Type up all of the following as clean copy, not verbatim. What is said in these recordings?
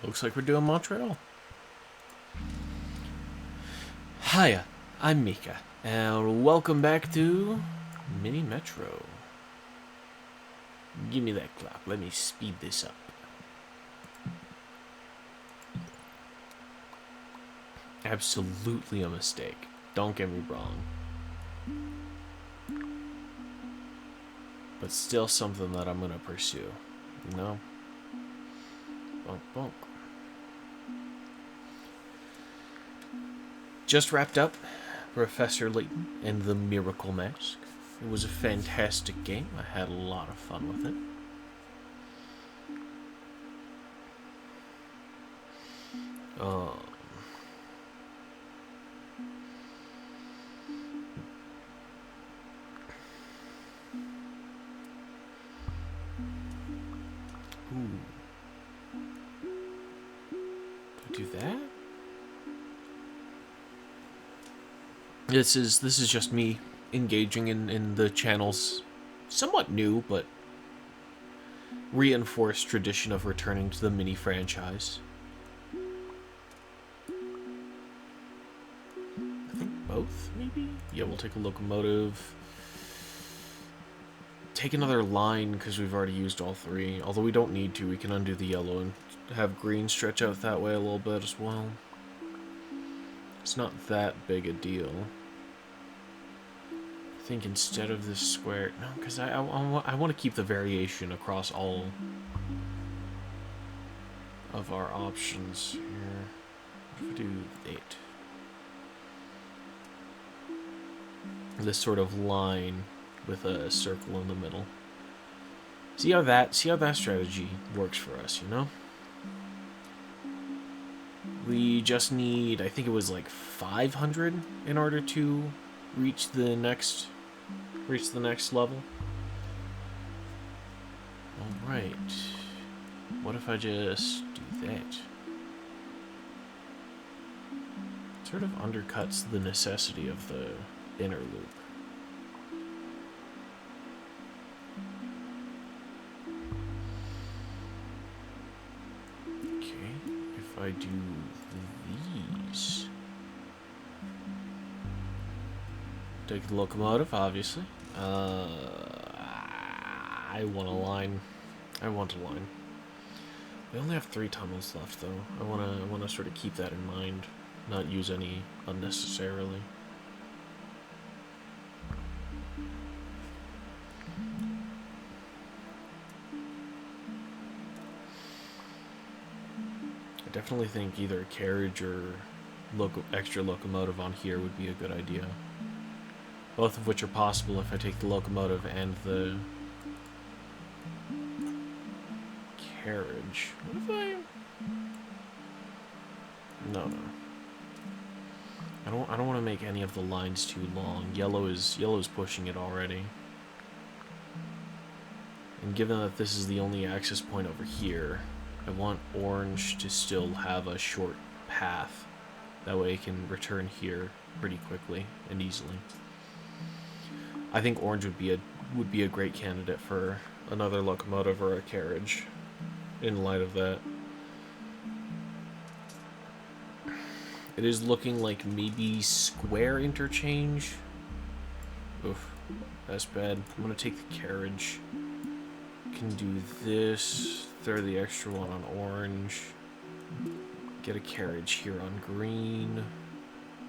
Looks like we're doing Montreal. Hiya, I'm Mika, and welcome back to Mini Metro. Give me that clock. Let me speed this up. Absolutely a mistake. Don't get me wrong. But still something that I'm gonna pursue. You know? Bonk, bonk. Just wrapped up Professor Layton and the Miracle Mask. It was a fantastic game. I had a lot of fun with it. Ooh. Do I do that? This is just me engaging in the channel's somewhat new but reinforced tradition of returning to the mini franchise. I think both, maybe? Yeah, we'll take a locomotive. Take another line, because we've already used all three. Although we don't need to, we can undo the yellow and have green stretch out that way a little bit as well. It's not that big a deal. I think instead of this square... No, because I want to keep the variation across all of our options here. What if we do 8? This sort of line with a circle in the middle. See how that strategy works for us, you know? We just need, I think it was like 500 in order to reach the next level. All right. What if I just do that? It sort of undercuts the necessity of the inner loop. I do these. Take the locomotive, obviously. I want a line. I want a line. We only have 3 tunnels left, though. I wanna sort of keep that in mind, not use any unnecessarily. Definitely think either a carriage or extra locomotive on here would be a good idea. Both of which are possible if I take the locomotive and the carriage. What if I... No. I don't want to make any of the lines too long. Yellow is pushing it already. And given that this is the only access point over here, I want orange to still have a short path. That way it can return here pretty quickly and easily. I think orange would be a great candidate for another locomotive or a carriage in light of that. It is looking like maybe square interchange. Oof, that's bad. I'm gonna take the carriage. Can do this. Throw the extra one on orange. Get a carriage here on green.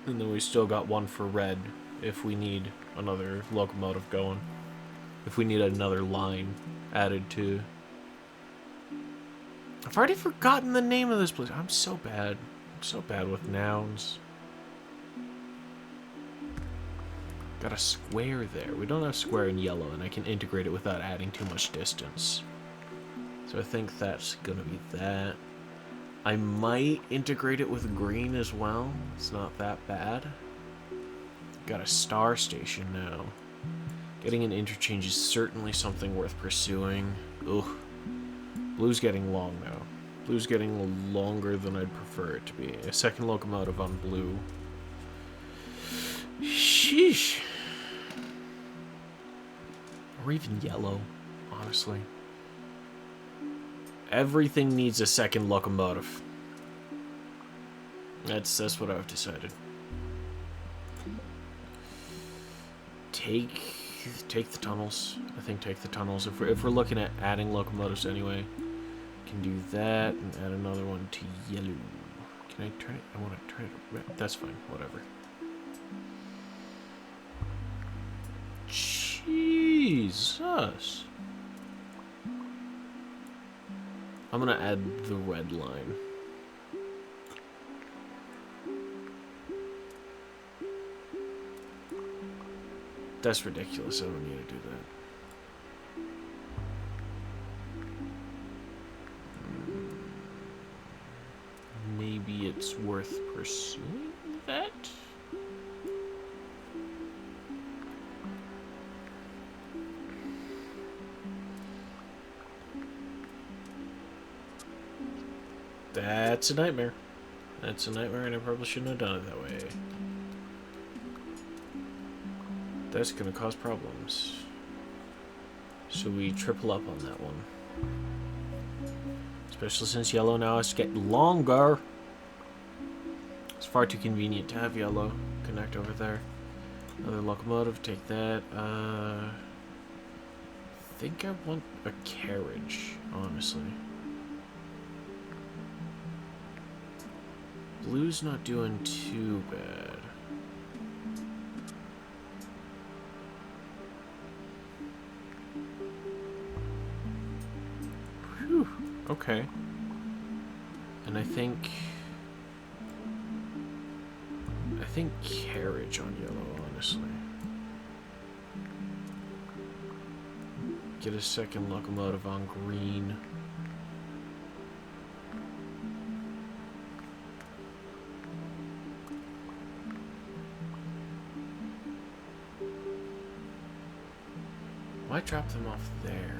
And then we still got one for red if we need another locomotive going. If we need another line added to... I've already forgotten the name of this place. I'm so bad. I'm so bad with nouns. Got a square there. We don't have square in yellow, and I can integrate it without adding too much distance. So I think that's gonna be that. I might integrate it with green as well. It's not that bad. Got a star station now. Getting an interchange is certainly something worth pursuing. Ugh. Blue's getting long now. Blue's getting longer than I'd prefer it to be. A second locomotive on blue. Sheesh. Or even yellow, honestly. Everything needs a second locomotive. That's what I've decided. Take the tunnels. I think take the tunnels. If we're looking at adding locomotives anyway, can do that and add another one to yellow. Can I turn it? I want to turn it red. That's fine. Whatever. Jesus. I'm gonna add the red line. That's ridiculous. I don't need to do that. Maybe it's worth pursuing that? That's a nightmare. That's a nightmare, and I probably shouldn't have done it that way. That's gonna cause problems. So we triple up on that one. Especially since yellow now is getting longer. It's far too convenient to have yellow connect over there. Another locomotive, take that. I think I want a carriage, honestly. Blue's not doing too bad. Whew, okay. And I think carriage on yellow, honestly. Get a second locomotive on green. Why drop them off there?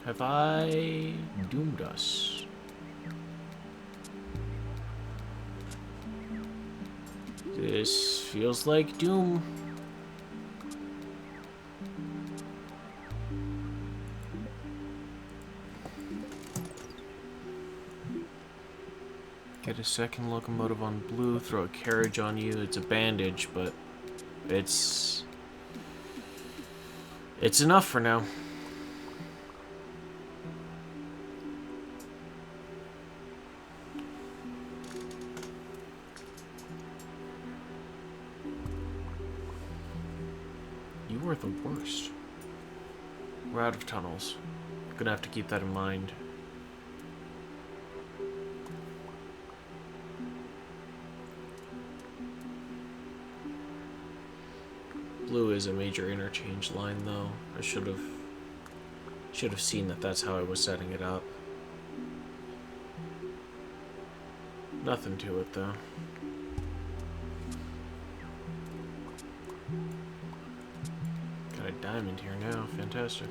Have I doomed us? This feels like doom. Get a second locomotive on blue, throw a carriage on you. It's a bandage, but it's enough for now. You were the worst. We're out of tunnels. Gonna have to keep that in mind. Blue is a major interchange line, though. I should have seen that that's how I was setting it up. Nothing to it, though. Got a diamond here now. Fantastic.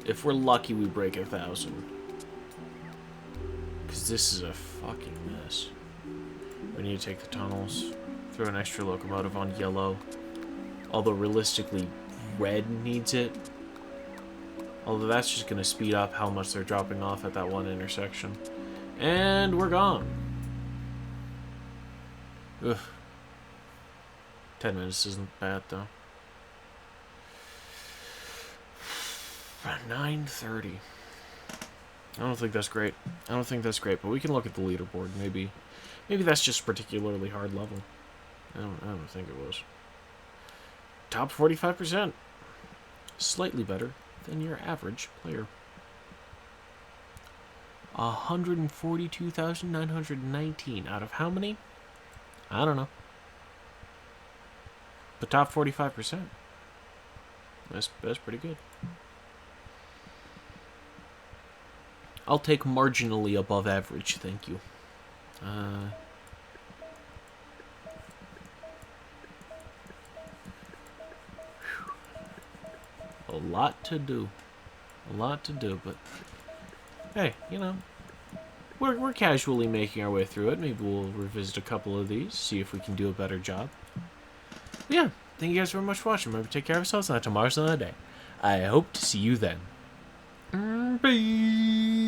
If we're lucky, we break 1,000. Because this is a fucking mess. We need to take the tunnels. Throw an extra locomotive on yellow. Although, realistically, red needs it. Although, that's just going to speed up how much they're dropping off at that one intersection. And we're gone. Ugh. 10 minutes isn't bad, though. 9:30. I don't think that's great. I don't think that's great, but we can look at the leaderboard. Maybe that's just particularly hard level. I don't think it was. Top 45%. Slightly better than your average player. 142,919 out of how many? I don't know. But top 45%. That's pretty good. I'll take marginally above average, thank you. lot to do. A lot to do, but hey, you know, we're casually making our way through it. Maybe we'll revisit a couple of these, see if we can do a better job. But yeah, thank you guys very much for watching. Remember to take care of yourselves, and tomorrow's another day. I hope to see you then. Bye.